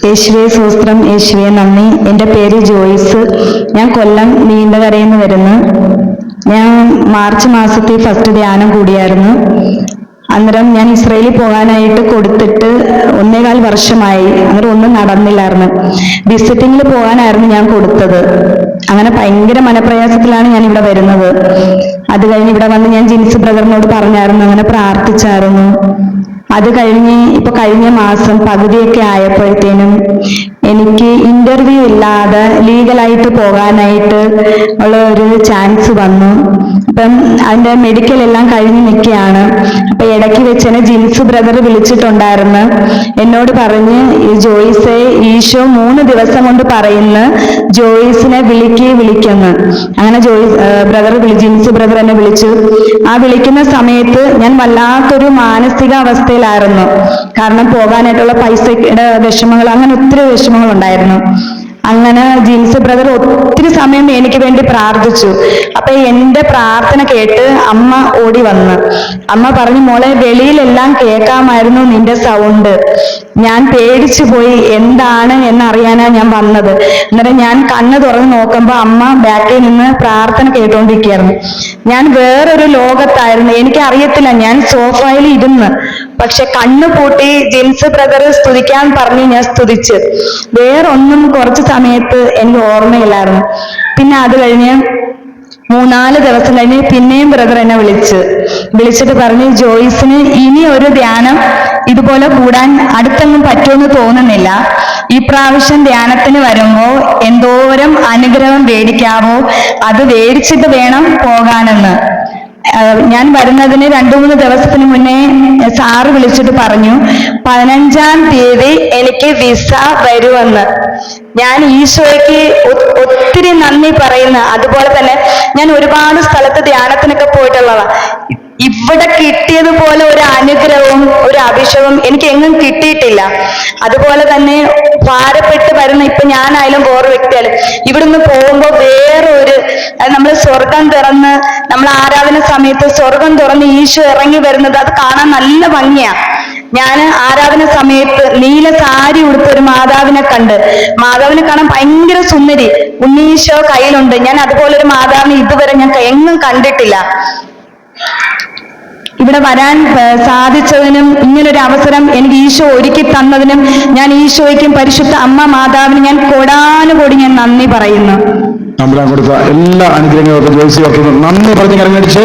യേശുവേ സ്വസ്ത്രം, യേശുവേ നന്ദി. എൻ്റെ പേര് ജോയ്സ്. ഞാൻ കൊല്ലം നീണ്ടകരയിൽ നിന്ന് വരുന്നു. ഞാൻ മാർച്ച് മാസത്തിൽ ഫസ്റ്റ് ധ്യാനം കൂടിയായിരുന്നു. അന്നേരം ഞാൻ ഇസ്രയേലിൽ പോകാനായിട്ട് കൊടുത്തിട്ട് 1.25 വർഷമായി. അന്നേരം ഒന്നും നടന്നില്ലായിരുന്നു. വിസിറ്റിങ്ങിൽ പോകാനായിരുന്നു ഞാൻ കൊടുത്തത്. അങ്ങനെ ഭയങ്കര മനപ്രയാസത്തിലാണ് ഞാൻ ഇവിടെ വരുന്നത്. അത് കഴിഞ്ഞ് ഇവിടെ വന്ന് ഞാൻ ജിൻസ് ബ്രദറിനോട് പറഞ്ഞായിരുന്നു, അങ്ങനെ പ്രാർത്ഥിച്ചായിരുന്നു. അത് കഴിഞ്ഞ് ഇപ്പൊ കഴിഞ്ഞ മാസം പകുതിയൊക്കെ ആയപ്പോഴത്തേനും എനിക്ക് ഇന്റർവ്യൂ ഇല്ലാതെ ലീഗലായിട്ട് പോകാനായിട്ട് ഉള്ള ഒരു ചാൻസ് വന്നു. അപ്പം അതിന്റെ മെഡിക്കൽ എല്ലാം കഴിഞ്ഞ് നിൽക്കുകയാണ്. അപ്പൊ ഇടയ്ക്ക് വെച്ച് ജിൻസ് ബ്രദർ വിളിച്ചിട്ടുണ്ടായിരുന്നു. എന്നോട് പറഞ്ഞ്, ജോയ്സെ ഈശോ 3 ദിവസം കൊണ്ട് പറയുന്നു ജോയ്സിനെ വിളിക്കുന്നു. അങ്ങനെ ജിൻസ് ബ്രദർ എന്നെ വിളിച്ചു. ആ വിളിക്കുന്ന സമയത്ത് ഞാൻ വല്ലാത്തൊരു മാനസിക അവസ്ഥയിലായിരുന്നു. കാരണം പോകാനായിട്ടുള്ള പൈസയുടെ വിഷമങ്ങൾ, അങ്ങനെ ഒത്തിരി വിഷമങ്ങൾ ഉണ്ടായിരുന്നു. അങ്ങനെ ജിൻസ് ബ്രദർ ഒത്തിരി സമയം എനിക്ക് വേണ്ടി പ്രാർത്ഥിച്ചു. അപ്പൊ എന്റെ പ്രാർത്ഥന കേട്ട് അമ്മ ഓടി വന്ന് അമ്മ പറഞ്ഞു, മോളെ വെളിയിലെല്ലാം കേൾക്കാമായിരുന്നു നിന്റെ സൗണ്ട്. ഞാൻ പേടിച്ചു പോയി, എന്താണ് എന്നറിയാനാ ഞാൻ വന്നത്. അന്നേരം ഞാൻ കണ്ണ് തുറന്ന് നോക്കുമ്പോ അമ്മ ബാക്കിൽ നിന്ന് പ്രാർത്ഥന കേട്ടോണ്ടിരിക്കുകയായിരുന്നു. ഞാൻ വേറൊരു ലോകത്തായിരുന്നു. എനിക്ക് അറിയത്തില്ല, ഞാൻ സോഫയിൽ ഇരുന്ന് പക്ഷെ കണ്ണു പൂട്ടി ജിൻസ് ബ്രദർ സ്തുതിക്കാൻ പറഞ്ഞ് ഞാൻ സ്തുതിച്ച്. വേറൊന്നും കുറച്ച് സമയത്ത് എനിക്ക് ഓർമ്മയില്ലായിരുന്നു. പിന്നെ അത് കഴിഞ്ഞ് 3-4 ദിവസം കഴിഞ്ഞ് പിന്നെയും ബ്രദർ എന്നെ വിളിച്ചിട്ട് പറഞ്ഞു, ജോയ്സിന് ഇനി ഒരു ധ്യാനം ഇതുപോലെ കൂടാൻ അടുത്തൊന്നും പറ്റുമെന്ന് തോന്നുന്നില്ല. ഈ പ്രാവശ്യം ധ്യാനത്തിന് വരുമ്പോ എന്തോരം അനുഗ്രഹം വേടിക്കാവോ അത് വേടിച്ചിട്ട് വേണം പോകാനെന്ന്. ഞാൻ വരുന്നതിന് 2-3 ദിവസത്തിന് മുന്നേ സാറ് വിളിച്ചിട്ട് പറഞ്ഞു, 15-ാം തീയതി എനിക്ക് വിസ വരുമെന്ന്. ഞാൻ ഈശോയ്ക്ക് ഒത്തിരി നന്ദി പറയുന്നു. അതുപോലെ തന്നെ ഞാൻ ഒരുപാട് സ്ഥലത്ത് ധ്യാനത്തിനൊക്കെ പോയിട്ടുള്ളതാണ്. ഇവിടെ കിട്ടിയതുപോലെ ഒരു അനുഗ്രഹവും ഒരു അഭിഷേകവും എനിക്ക് എങ്ങും കിട്ടിയിട്ടില്ല. അതുപോലെ തന്നെ ഭാരപ്പെട്ട് വരുന്ന ഇപ്പൊ ഞാനായാലും വേറെ വ്യക്തിയായാലും ഇവിടുന്ന് പോകുമ്പോൾ വേറൊരു, നമ്മൾ സ്വർഗം തുറന്ന്, നമ്മൾ ആരാധന സമയത്ത് സ്വർഗം തുറന്ന് ഈശോ ഇറങ്ങി വരുന്നത് അത് കാണാൻ നല്ല ഭംഗിയാ. ഞാൻ ആരാധന സമയത്ത് നീല സാരി ഉടുത്ത ഒരു മാതാവിനെ കണ്ട്, മാതാവിനെ കാണാൻ ഭയങ്കര സുന്ദരി, ഉണ്ണീശോ കയ്യിലുണ്ട്. ഞാൻ അതുപോലൊരു മാതാവിനെ ഇതുവരെ ഞാൻ എങ്ങും കണ്ടിട്ടില്ല. ഇവിടെ വരാൻ സാധിച്ചതിനും ഇങ്ങനൊരു അവസരം എനിക്ക് ഈശോ ഒരുക്കി തന്നതിനും ഞാൻ ഈശോയ്ക്കും പരിശുദ്ധ അമ്മ മാതാവിനും ഞാൻ കോടാനുകോടി ഞാൻ നന്ദി പറയുന്നു. നമ്മളെ കൊടുത്ത എല്ലാ അനുഗ്രഹങ്ങൾക്കും ജോയ്സി നന്ദി പറഞ്ഞ് കരങ്ങടിച്ച്.